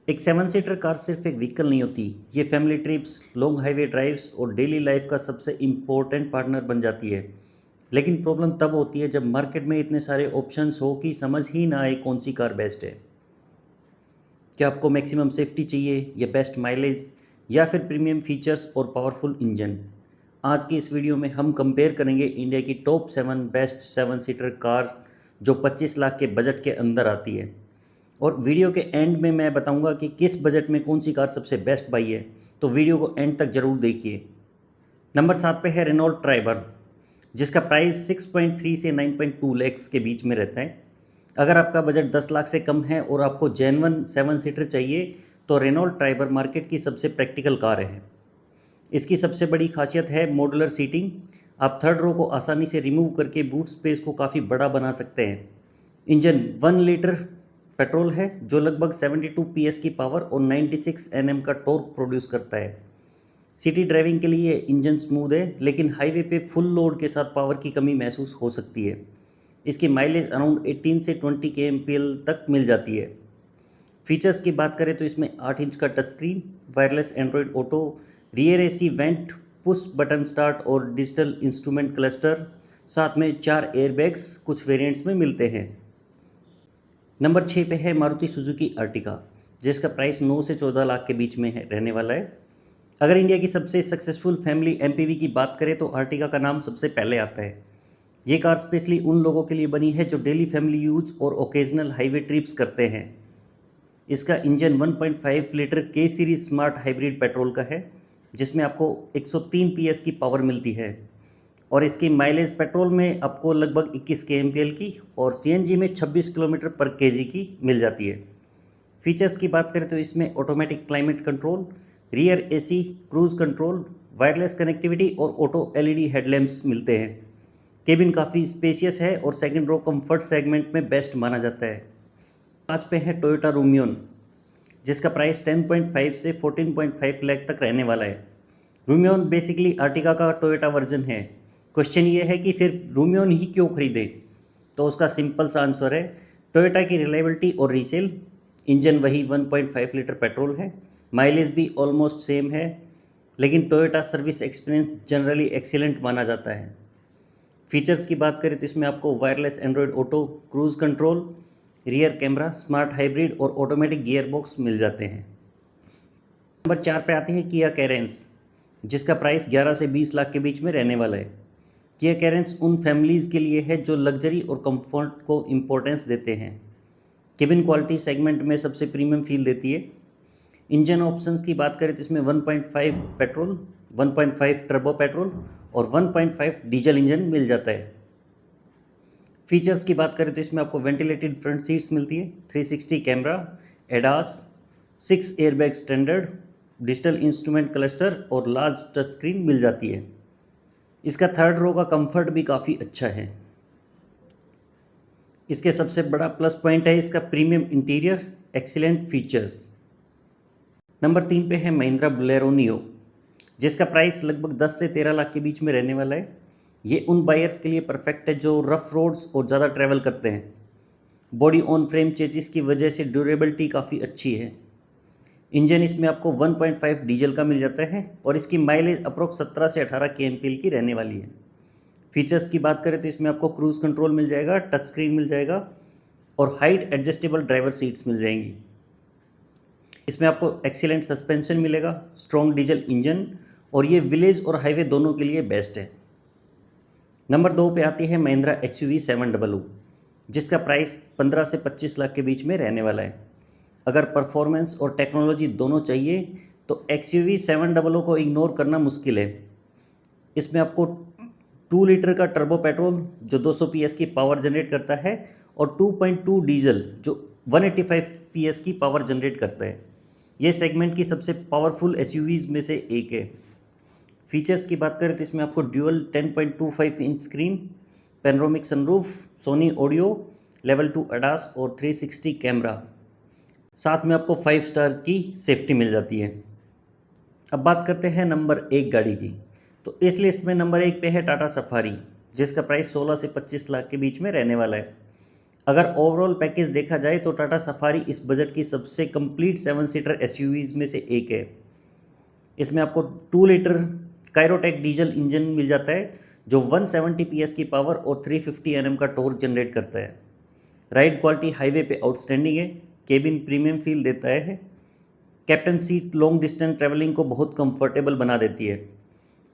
एक 7 seater car सिर्फ एक व्हीकल नहीं होती, ये family trips, long highway drives और डेली लाइफ का सबसे इम्पोर्टेंट पार्टनर बन जाती है। लेकिन प्रॉब्लम तब होती है जब मार्केट में इतने सारे ऑप्शंस हो कि समझ ही ना आए कौन सी कार बेस्ट है। क्या आपको मैक्सिमम सेफ्टी चाहिए या बेस्ट माइलेज या फिर प्रीमियम फीचर्स और पावरफुल इंजन। आज की इस वीडियो में हम कंपेयर करेंगे इंडिया की टॉप 7 बेस्ट 7 सीटर कार जो 25 लाख के बजट के अंदर आती है। और वीडियो के एंड में मैं बताऊंगा कि किस बजट में कौन सी कार सबसे बेस्ट बाई है, तो वीडियो को एंड तक ज़रूर देखिए। नंबर 7 पे है रेनॉल्ट ट्राइबर, जिसका प्राइस 6.3 से 9.2 लैक्स के बीच में रहता है। अगर आपका बजट 10 लाख से कम है और आपको जेन्युइन 7 सीटर चाहिए तो रेनॉल्ट ट्राइबर मार्केट की सबसे प्रैक्टिकल कार है। इसकी सबसे बड़ी खासियत है मॉड्यूलर सीटिंग। आप थर्ड रो को आसानी से रिमूव करके बूट स्पेस को काफ़ी बड़ा बना सकते हैं। इंजन 1 लीटर पेट्रोल है जो लगभग 72 पीएस की पावर और 96 एनएम का टॉर्क प्रोड्यूस करता है। सिटी ड्राइविंग के लिए इंजन स्मूथ है, लेकिन हाईवे पे फुल लोड के साथ पावर की कमी महसूस हो सकती है। इसकी माइलेज अराउंड 18 से 20 kmpl तक मिल जाती है। फीचर्स की बात करें तो इसमें 8 इंच का touch screen, wireless Android auto, rear AC vent, push button start और डिजिटल इंस्ट्रूमेंट क्लस्टर, साथ में 4 एयरबैग्स कुछ वेरिएंट्स में मिलते हैं। नंबर 6 पे है मारुति सुजुकी अर्टिगा, जिसका प्राइस 9 से 14 लाख के बीच में रहने वाला है। अगर इंडिया की सबसे सक्सेसफुल फैमिली एमपीवी की बात करें तो अर्टिगा का नाम सबसे पहले आता है। ये कार स्पेशली उन लोगों के लिए बनी है जो डेली फैमिली यूज और ओकेजनल हाईवे ट्रिप्स करते हैं। इसका इंजन 1.5 लीटर के सीरीज स्मार्ट हाइब्रिड पेट्रोल का है, जिसमें आपको 103 पीएस की पावर मिलती है। और इसकी माइलेज पेट्रोल में आपको लगभग 21 kmpl की और सीएनजी में 26 किलोमीटर पर केजी की मिल जाती है। फीचर्स की बात करें तो इसमें automatic climate control, rear AC, cruise control, wireless connectivity और ऑटो एलईडी हेडलैम्प्स मिलते हैं। केबिन काफ़ी स्पेशियस है और सेकंड रो कंफर्ट सेगमेंट में बेस्ट माना जाता है। 5 पे है टोयोटा रूमियन, जिसका प्राइस 10.5 से 14.5 लाख तक रहने वाला है। रूमियन बेसिकली आर्टिका का टोयोटा वर्जन है। क्वेश्चन ये है कि फिर रूमियन ही क्यों खरीदें, तो उसका सिंपल सा आंसर है टोयोटा की रिलायबिलिटी और रीसेल। इंजन वही 1.5 लीटर पेट्रोल है, माइलेज भी ऑलमोस्ट सेम है, लेकिन Toyota service experience generally excellent माना जाता है। फीचर्स की बात करें तो इसमें आपको wireless Android auto, cruise control, rear camera, smart hybrid और ऑटोमेटिक गियर बॉक्स मिल जाते हैं। नंबर 4 पे आती है किया कैरेंस, जिसका प्राइस 11 से 20 लाख के बीच में रहने वाला है। किया कैरेंस उन फैमिलीज़ के लिए है जो लग्जरी और कंफर्ट को इम्पोर्टेंस देते हैं। केबिन क्वालिटी सेगमेंट में सबसे प्रीमियम फील देती है। इंजन ऑप्शंस की बात करें तो इसमें 1.5 पेट्रोल, 1.5 टर्बो पेट्रोल और 1.5 डीजल इंजन मिल जाता है। फीचर्स की बात करें तो इसमें आपको वेंटिलेटेड फ्रंट सीट्स मिलती है, 360 camera, ADAS, 6 airbag standard, digital instrument cluster और लार्ज टच स्क्रीन मिल जाती है। इसका थर्ड रो का कंफर्ट भी काफ़ी अच्छा है। इसके सबसे बड़ा प्लस पॉइंट है इसका premium interior, excellent features. Number 3 पे है महिंद्रा बोलेरो नियो, जिसका प्राइस लगभग 10 से 13 लाख के बीच में रहने वाला है। ये उन बायर्स के लिए परफेक्ट है जो रफ रोड्स और ज़्यादा ट्रैवल करते हैं। बॉडी ऑन फ्रेम चेसिस की वजह से ड्यूरेबिलिटी काफ़ी अच्छी है। इंजन इसमें आपको 1.5 डीजल का मिल जाता है और इसकी माइलेज अप्रोक्स 17 से 18 kmpl की रहने वाली है। फीचर्स की बात करें तो इसमें आपको क्रूज़ कंट्रोल मिल जाएगा, टच स्क्रीन मिल जाएगा और हाइट एडजस्टेबल ड्राइवर सीट्स मिल जाएंगी। इसमें आपको एक्सीलेंट सस्पेंशन मिलेगा, स्ट्रॉन्ग डीजल इंजन, और ये विलेज और हाईवे दोनों के लिए बेस्ट है। नंबर 2 पे आती है महिंद्रा XUV 700, जिसका प्राइस 15 से 25 लाख के बीच में रहने वाला है। अगर परफॉर्मेंस और टेक्नोलॉजी दोनों चाहिए तो XUV 700 को इग्नोर करना मुश्किल है। इसमें आपको 2 लीटर का टर्बो पेट्रोल जो 200 पीएस की पावर जनरेट करता है और 2.2 डीजल जो 185 पीएस की पावर जनरेट करता है। ये सेगमेंट की सबसे पावरफुल एसयूवीज़ में से एक है। फीचर्स की बात करें तो इसमें आपको dual 10.25 inch screen, panoramic sunroof, Sony audio, level 2 ADAS और 360 कैमरा, साथ में आपको 5 स्टार की सेफ्टी मिल जाती है। अब बात करते हैं नंबर 1 गाड़ी की। तो इस लिस्ट में नंबर 1 पे है टाटा सफारी, जिसका प्राइस 16 से 25 लाख के बीच में रहने वाला है। अगर ओवरऑल पैकेज देखा जाए तो टाटा सफारी इस बजट की सबसे कंप्लीट 7 सीटर एसयूवीज में से एक है। इसमें आपको 2 लीटर कायरोटेक डीजल इंजन मिल जाता है जो 170 पीएस की पावर और 350 एनएम का टॉर्क जनरेट करता है। राइड क्वालिटी हाईवे पे आउटस्टैंडिंग है। केबिन प्रीमियम फील देता है। Captain seat long distance travelling को बहुत कंफर्टेबल बना देती है।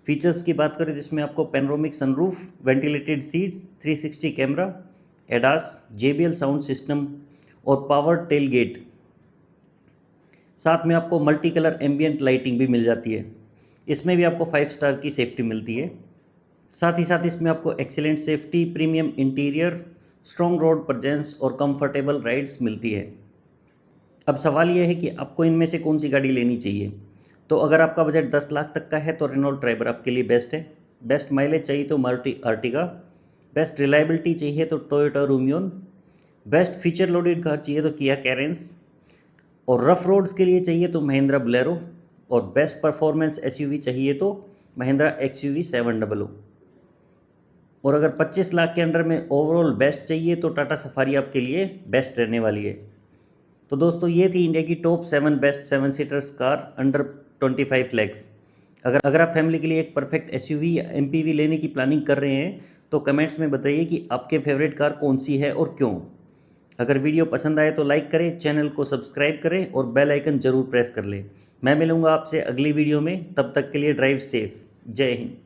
फीचर्स की बात करें जिसमें आपको panoramic sunroof, ventilated seats, 360 camera, ADAS, JBL sound system और पावर टेल गेट। साथ में आपको मल्टी कलर एम्बियंट लाइटिंग भी मिल जाती है। इसमें भी आपको 5 स्टार की सेफ्टी मिलती है। साथ ही साथ इसमें आपको excellent safety, premium interior, strong road presence और कंफर्टेबल राइड्स मिलती है। अब सवाल यह है कि आपको इनमें से कौन सी गाड़ी लेनी चाहिए। तो अगर आपका बजट 10 लाख तक का है तो रेनॉल्ट ट्राइबर आपके लिए बेस्ट है। बेस्ट माइलेज चाहिए तो मारुति आर्टिगा, बेस्ट रिलायबिलिटी चाहिए तो Toyota Rumion, best feature loaded car चाहिए तो किया कैरेंस, और रफ रोड्स के लिए चाहिए तो महिंद्रा बोलेरो, और बेस्ट परफॉर्मेंस एसयूवी चाहिए तो महिंद्रा XUV 700। और अगर 25 लाख के अंडर में ओवरऑल बेस्ट चाहिए तो टाटा सफारी आपके लिए बेस्ट रहने वाली है। तो दोस्तों ये थी इंडिया की top 7 best 7 seaters car under 25 lakhs. अगर आप फैमिली के लिए एक परफेक्ट एसयूवी या MPV लेने की प्लानिंग कर रहे हैं तो कमेंट्स में बताइए कि आपके फेवरेट कार कौन सी है और क्यों। अगर वीडियो पसंद आए तो लाइक करें, चैनल को सब्सक्राइब करें और बेल आइकन जरूर प्रेस कर लें। मैं मिलूंगा आपसे अगली वीडियो में, तब तक के लिए ड्राइव सेफ। जय हिंद।